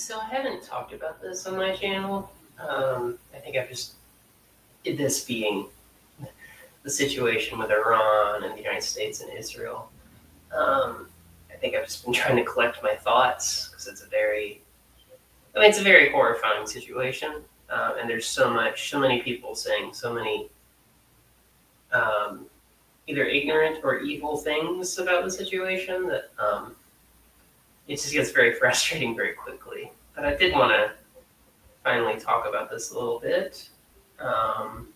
So I haven't talked about this on my channel. I think I've just this being the situation with Iran and the United States and Israel. I think I've just been trying to collect my thoughts because it's a very horrifying situation, and there's so many people saying so many um, either ignorant or evil things about the situation that it just gets very frustrating very quickly. But I did want to finally talk about this a little bit. Um,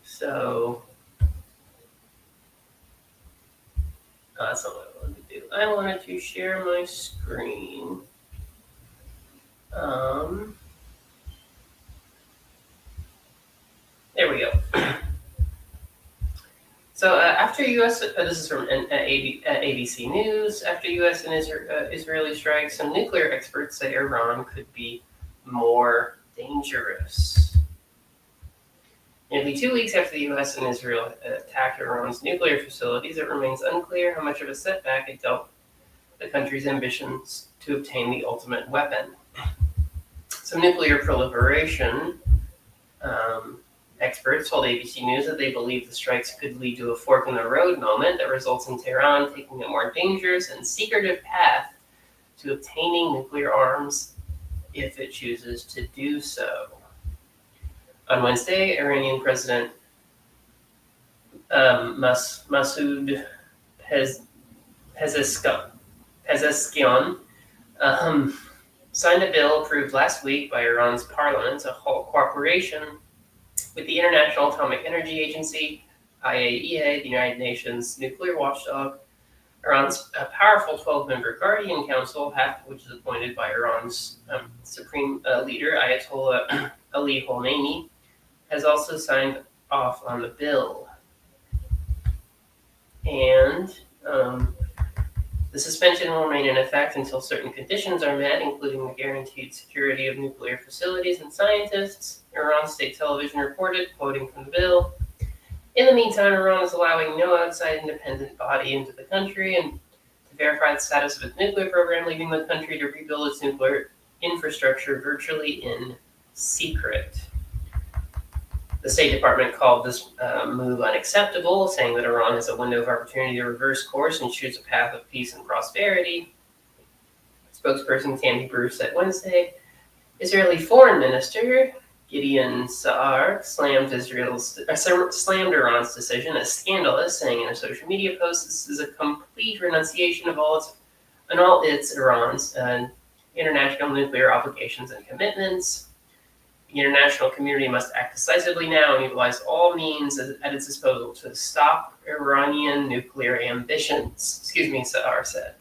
so that's not what I wanted to do. I wanted to share my screen. Um, there we go. So after U.S. This is from ABC News. After U.S. and Israeli strikes, some nuclear experts say Iran could be more dangerous. Nearly 2 weeks after the U.S. and Israel attacked Iran's nuclear facilities, it remains unclear how much of a setback it dealt the country's ambitions to obtain the ultimate weapon. Some nuclear proliferation experts told ABC News that they believe the strikes could lead to a fork in the road moment that results in Tehran taking a more dangerous and secretive path to obtaining nuclear arms if it chooses to do so. On Wednesday, Iranian President Masoud Pezeshkian signed a bill approved last week by Iran's parliament to halt cooperation with the International Atomic Energy Agency, IAEA, the United Nations nuclear watchdog, Iran's powerful 12-member Guardian Council, half of which is appointed by Iran's supreme leader, Ayatollah Ali Khamenei, has also signed off on the bill. And the suspension will remain in effect until certain conditions are met, including the guaranteed security of nuclear facilities and scientists, Iran state television reported, quoting from the bill. In the meantime, Iran is allowing no outside independent body into the country and to verify the status of its nuclear program, leaving the country to rebuild its nuclear infrastructure virtually in secret. The State Department called this move unacceptable, saying that Iran has a window of opportunity to reverse course and choose a path of peace and prosperity. Spokesperson Tammy Bruce said Wednesday, Israeli Foreign Minister Gideon Sa'ar slammed Iran's decision as scandalous, saying in a social media post, "This is a complete renunciation of all Iran's international nuclear obligations and commitments. The international community must act decisively now and utilize all means at its disposal to stop Iranian nuclear ambitions," Sa'ar said.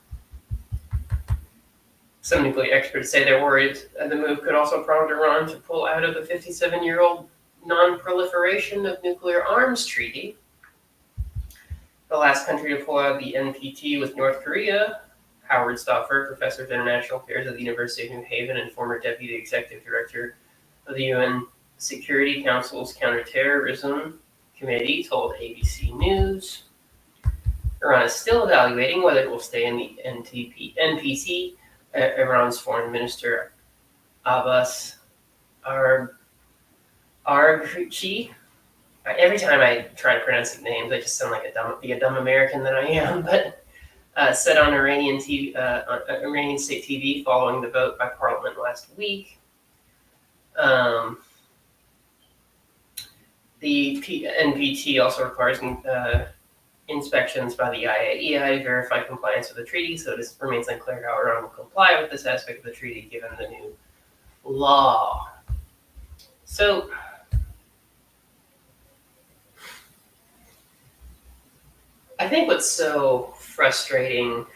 Some nuclear experts say they're worried the move could also prompt Iran to pull out of the 57-year-old Non-Proliferation of Nuclear Arms Treaty. The last country to pull out of the NPT was North Korea. Howard Stauffer, professor of international affairs at the University of New Haven and former deputy executive director of the UN Security Council's Counterterrorism Committee, told ABC News. Iran is still evaluating whether it will stay in the NPT. Iran's foreign minister Abbas Araghchi. Every time I try to pronounce the names, I just sound like a dumb American that I am. But said on Iranian state TV following the vote by Parliament last week. The NPT also requires inspections by the IAEA to verify compliance with the treaty, so it remains unclear how Iran will comply with this aspect of the treaty given the new law. So, I think what's so frustrating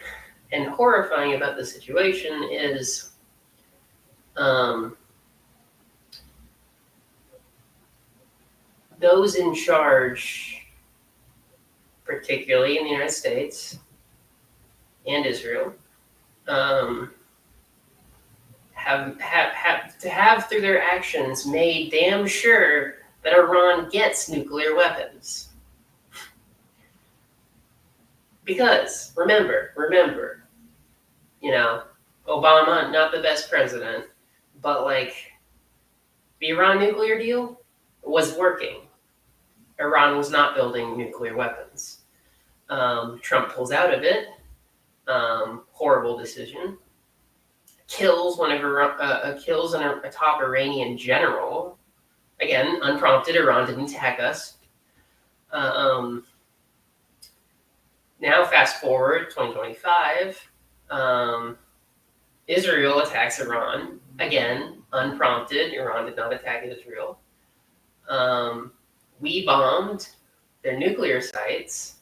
and horrifying about the situation is those in charge, particularly in the United States and Israel, have through their actions made damn sure that Iran gets nuclear weapons. Because remember, Obama, not the best president, but like the Iran nuclear deal was working. Iran was not building nuclear weapons. Trump pulls out of it. Horrible decision. Kills kills a top Iranian general. Again, unprompted. Iran didn't attack us. Now, fast forward 2025. Israel attacks Iran. Again, unprompted. Iran did not attack Israel. We bombed their nuclear sites,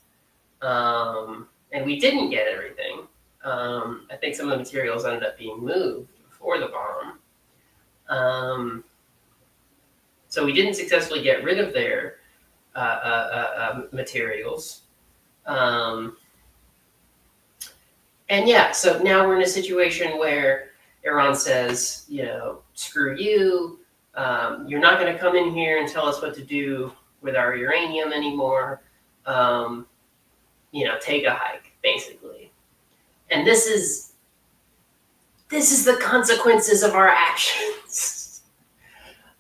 and we didn't get everything. I think some of the materials ended up being moved before the bomb. So we didn't successfully get rid of their materials. And yeah, so now we're in a situation where Iran says, screw you. You're not going to come in here and tell us what to do with our uranium anymore. Take a hike, basically. And this is the consequences of our actions.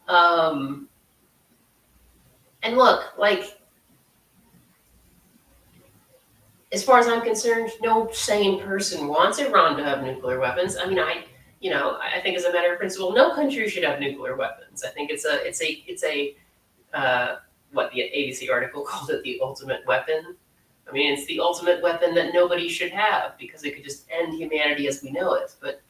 And look, like, as far as I'm concerned, no sane person wants Iran to have nuclear weapons. I mean, I think as a matter of principle, no country should have nuclear weapons. I think it's a what the ABC article called it, the ultimate weapon. I mean, it's the ultimate weapon that nobody should have because it could just end humanity as we know it. But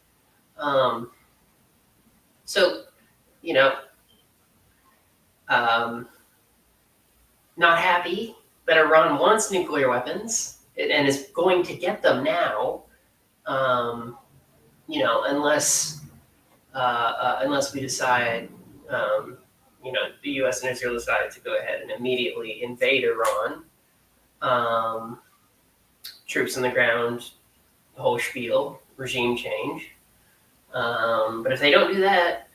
not happy that Iran wants nuclear weapons and is going to get them now, unless we decide, the U.S. and Israel decide to go ahead and immediately invade Iran, troops on the ground, the whole spiel, regime change. But if they don't do that,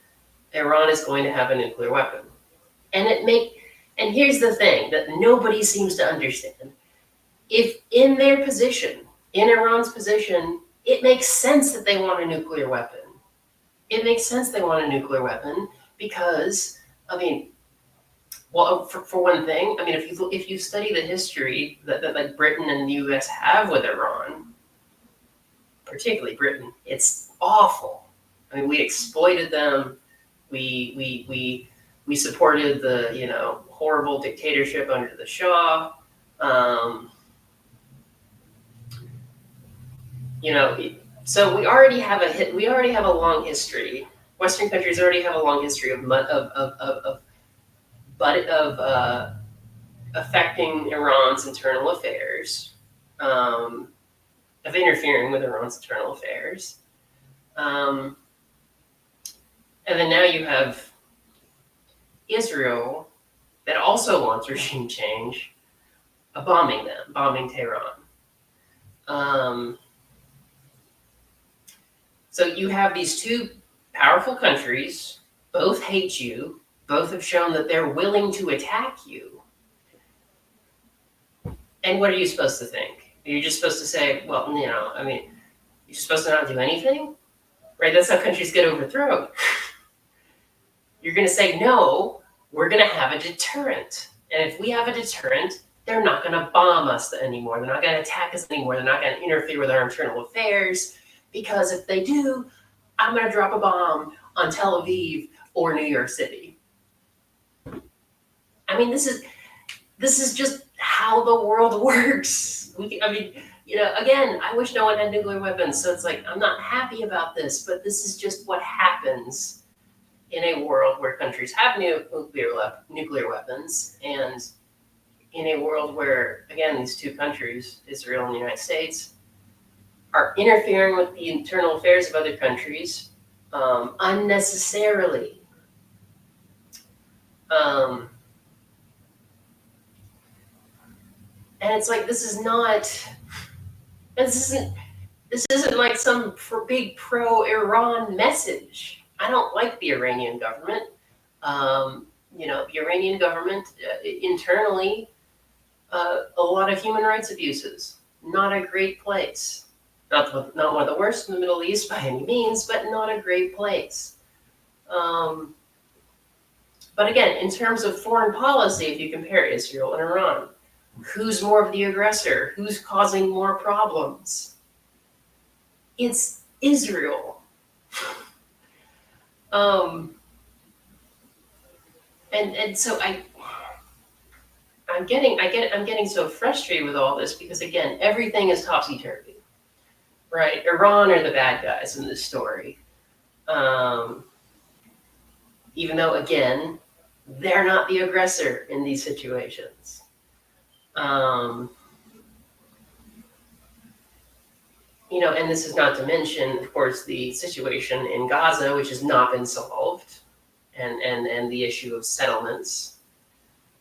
Iran is going to have a nuclear weapon. And here's the thing that nobody seems to understand. If in their position, in Iran's position, it makes sense that they want a nuclear weapon. It makes sense they want a nuclear weapon because, for one thing, if you study the history that like Britain and the U.S. have with Iran, particularly Britain, it's awful. I mean, we exploited them. We supported the horrible dictatorship under the Shah. So we already have a long history. Western countries already have a long history of affecting Iran's internal affairs, of interfering with Iran's internal affairs. And then now you have Israel that also wants regime change, bombing Tehran. So you have these two powerful countries, both hate you, both have shown that they're willing to attack you. And what are you supposed to think? Are you just supposed to say, well, you're supposed to not do anything? Right? That's how countries get overthrown. You're going to say, no, we're going to have a deterrent. And if we have a deterrent, they're not going to bomb us anymore. They're not going to attack us anymore. They're not going to interfere with our internal affairs. Because if they do, I'm going to drop a bomb on Tel Aviv or New York City. I mean, this is just how the world works. Again, I wish no one had nuclear weapons. So it's like, I'm not happy about this, but this is just what happens in a world where countries have nuclear weapons, and in a world where, again, these two countries, Israel and the United States, are interfering with the internal affairs of other countries unnecessarily. And it's like, this isn't like some big pro-Iran message. I don't like the Iranian government. The Iranian government internally, a lot of human rights abuses. Not a great place. Not one of the worst in the Middle East by any means, but not a great place. But again, in terms of foreign policy, if you compare Israel and Iran, who's more of the aggressor? Who's causing more problems? It's Israel. And so I'm getting so frustrated with all this because again, everything is topsy turvy, right? Iran are the bad guys in this story, even though again, they're not the aggressor in these situations. And this is not to mention, of course, the situation in Gaza, which has not been solved, and the issue of settlements.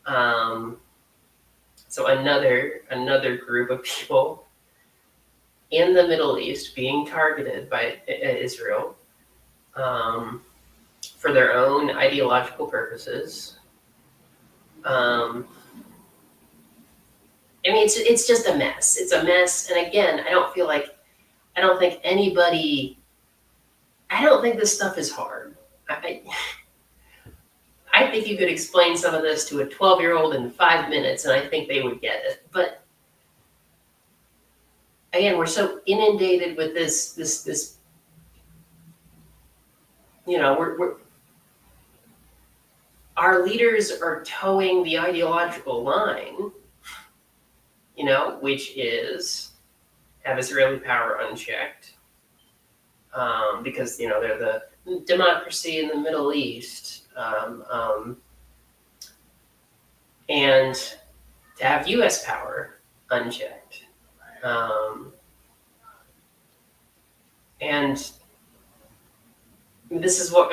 So another group of people in the Middle East being targeted by Israel for their own ideological purposes. It's just a mess. It's a mess, and again, I don't think this stuff is hard. I think you could explain some of this to a 12-year-old in 5 minutes, and I think they would get it. But again, we're so inundated with this. Our leaders are towing the ideological line, which is have Israeli power unchecked, because they're the democracy in the Middle East, and to have U.S. power unchecked, and this is what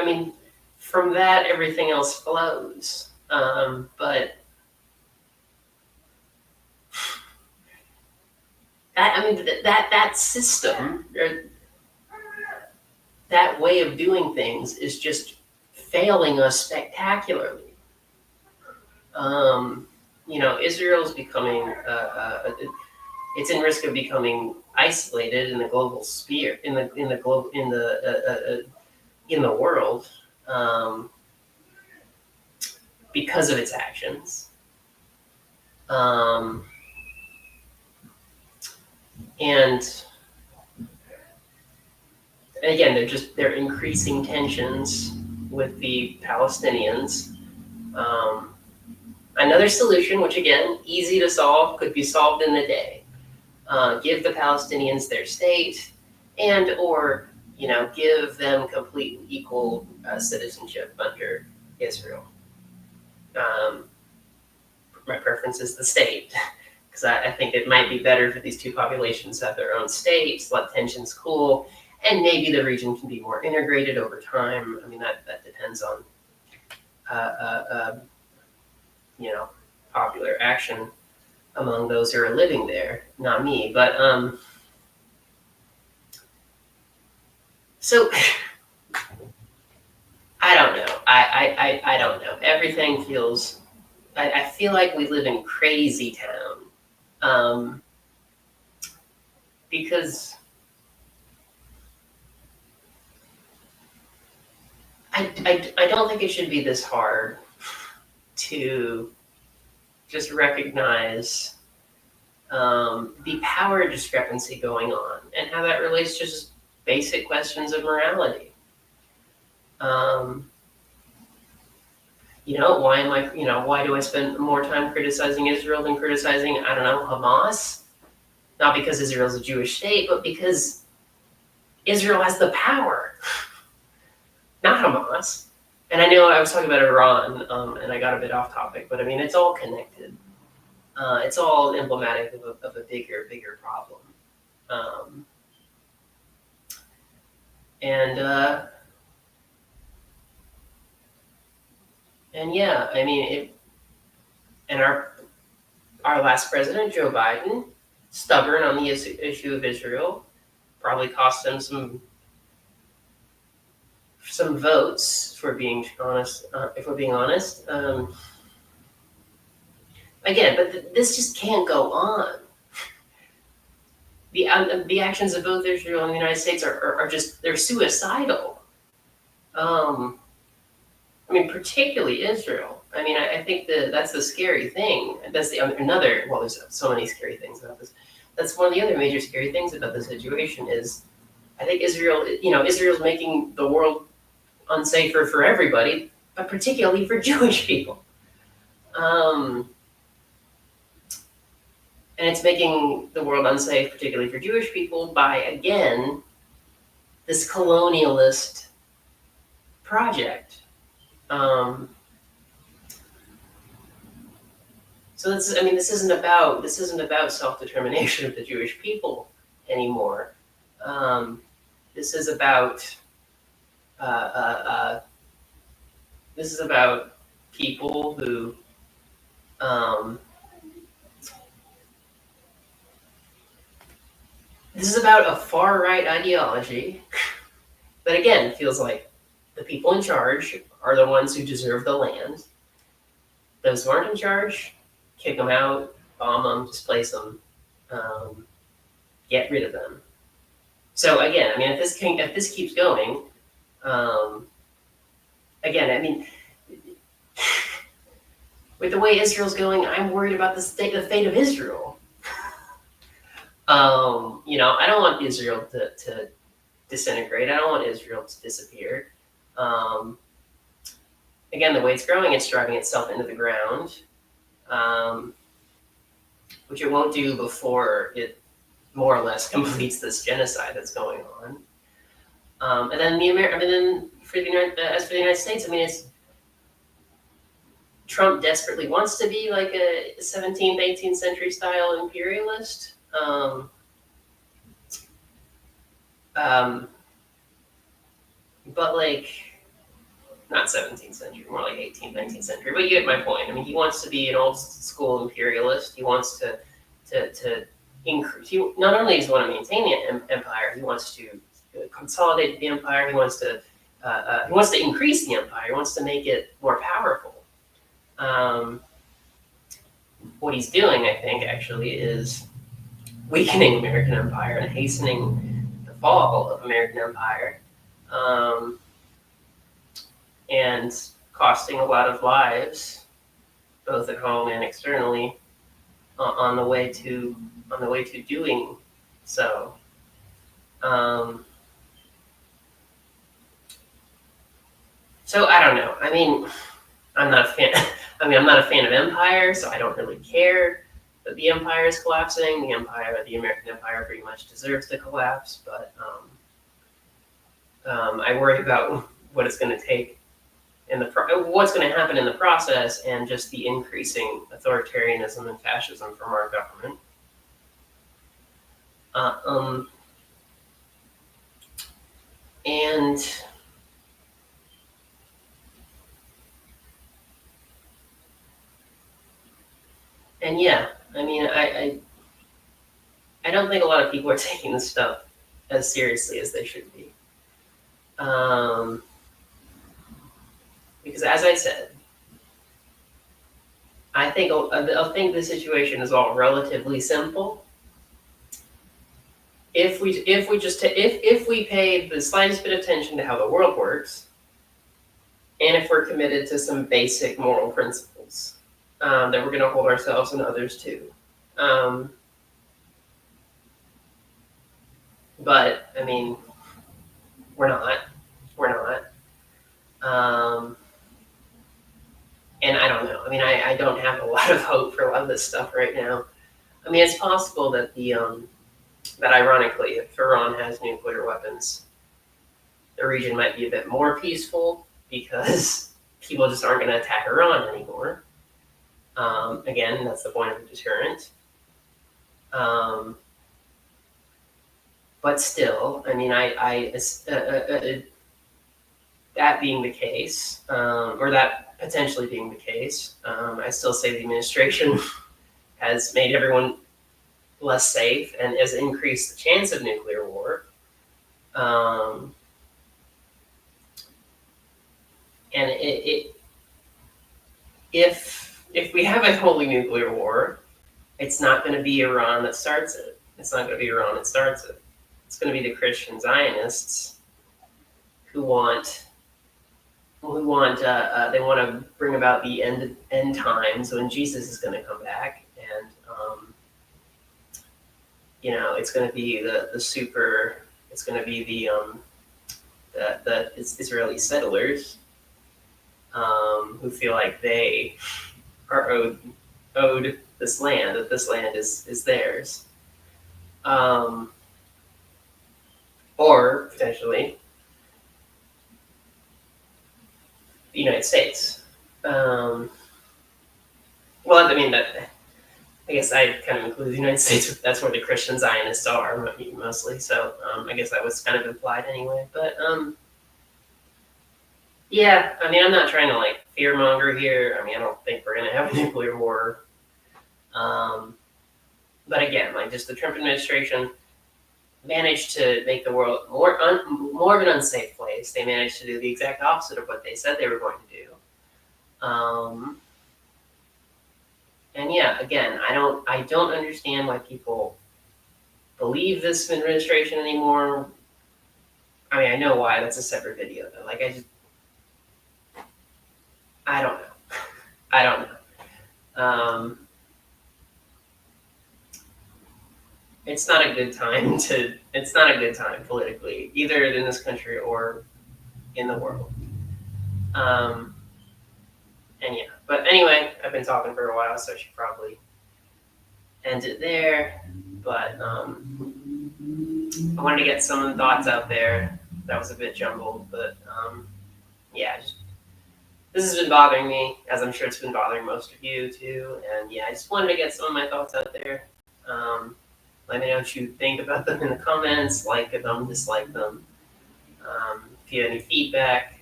From that, everything else flows, but that system, or that way of doing things, is just failing us spectacularly. Israel's becoming it's in risk of becoming isolated in the global sphere, in the world, because of its actions. And again, they're increasing tensions with the Palestinians. Another solution, which again, easy to solve, could be solved in a day. Give the Palestinians their state, or give them complete equal citizenship under Israel. My preference is the state, because I think it might be better for these two populations to have their own states, let tensions cool, and maybe the region can be more integrated over time. That depends on popular action among those who are living there, not me. But so I don't know. I don't know. Everything feels. I feel like we live in crazy town, because I don't think it should be this hard to just recognize the power discrepancy going on and how that relates to just basic questions of morality. Why do I spend more time criticizing Israel than criticizing, Hamas? Not because Israel's a Jewish state, but because Israel has the power, not Hamas. And I know I was talking about Iran, and I got a bit off topic, but it's all connected. It's all emblematic of a bigger problem. And our last president, Joe Biden, stubborn on the issue of Israel, probably cost them some votes, if we're being honest. Again, but this just can't go on. the actions of both Israel and the United States are just they're suicidal. I mean, particularly Israel. I mean, I think that's the scary thing. That's the another. Well, there's so many scary things about this. That's one of the other major scary things about the situation is, I think Israel. Israel's making the world unsafer for everybody, but particularly for Jewish people. And it's making the world unsafe, particularly for Jewish people, by again this colonialist project. So this isn't about self-determination of the Jewish people anymore. This is about uh, uh, uh, people who this is about a far right ideology that again feels like the people in charge are the ones who deserve the land. Those who aren't in charge, kick them out, bomb them, displace them, get rid of them. So again, I mean, if this keeps going, again, I mean, with the way Israel's going, I'm worried about the fate of Israel. I don't want Israel to disintegrate. I don't want Israel to disappear. Again, the way it's growing, it's driving itself into the ground, which it won't do before it more or less completes this genocide that's going on. And then as for the United States, I mean, Trump desperately wants to be like a 17th, 18th century style imperialist. But like, not 17th century, more like 18th, 19th century. But you get my point. I mean, he wants to be an old school imperialist. He wants to increase. Not only does he want to maintain the empire, he wants to consolidate the empire. He wants to increase the empire. He wants to make it more powerful. What he's doing, I think, actually, is weakening American empire and hastening the fall of American empire, and costing a lot of lives, both at home and externally, on the way to doing so. So I don't know. I mean, I'm not a fan. I'm not a fan of empire, so I don't really care that the empire is collapsing. The American empire, pretty much deserves to collapse. But I worry about what it's going to take what's going to happen in the process, and just the increasing authoritarianism and fascism from our government. And yeah, I mean, I don't think a lot of people are taking this stuff as seriously as they should be. Because as I said, I think the situation is all relatively simple. If we paid the slightest bit of attention to how the world works, and if we're committed to some basic moral principles that we're going to hold ourselves and others to. But I mean, we're not. And I don't know. I mean, I don't have a lot of hope for a lot of this stuff right now. I mean, it's possible that that ironically, if Iran has nuclear weapons, the region might be a bit more peaceful because people just aren't going to attack Iran anymore. Again, that's the point of a deterrent. But still, I mean, that being the case, or that potentially being the case, I still say the administration has made everyone less safe and has increased the chance of nuclear war. And if we have a holy nuclear war, it's not going to be Iran that starts it. It's not going to be Iran it starts it. It's going to be the Christian Zionists who want they want to bring about the end times when Jesus is going to come back, and it's going to be the super. It's going to be the Israeli settlers who feel like they are owed this land, that this land is theirs, or potentially the United States. Well, I mean that. I guess I kind of include the United States. That's where the Christian Zionists are mostly. So I guess that was kind of implied anyway. But yeah, I mean, I'm not trying to like fearmonger here. I mean, I don't think we're gonna have a nuclear war. But again, like just the Trump administration managed to make the world more of an unsafe place. They managed to do the exact opposite of what they said they were going to do. And yeah, again, I don't understand why people believe this administration anymore. I mean, I know why. That's a separate video, though. Like, I don't know. I don't know. It's not a good time it's not a good time politically, either in this country or in the world. And yeah, but anyway, I've been talking for a while, so I should probably end it there. But I wanted to get some thoughts out there. That was a bit jumbled, but yeah, this has been bothering me, as I'm sure it's been bothering most of you too. And yeah, I just wanted to get some of my thoughts out there. Let me know what you think about them in the comments, like them, dislike them. If you have any feedback,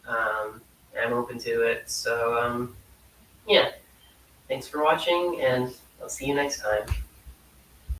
I'm open to it. So yeah, thanks for watching, and I'll see you next time.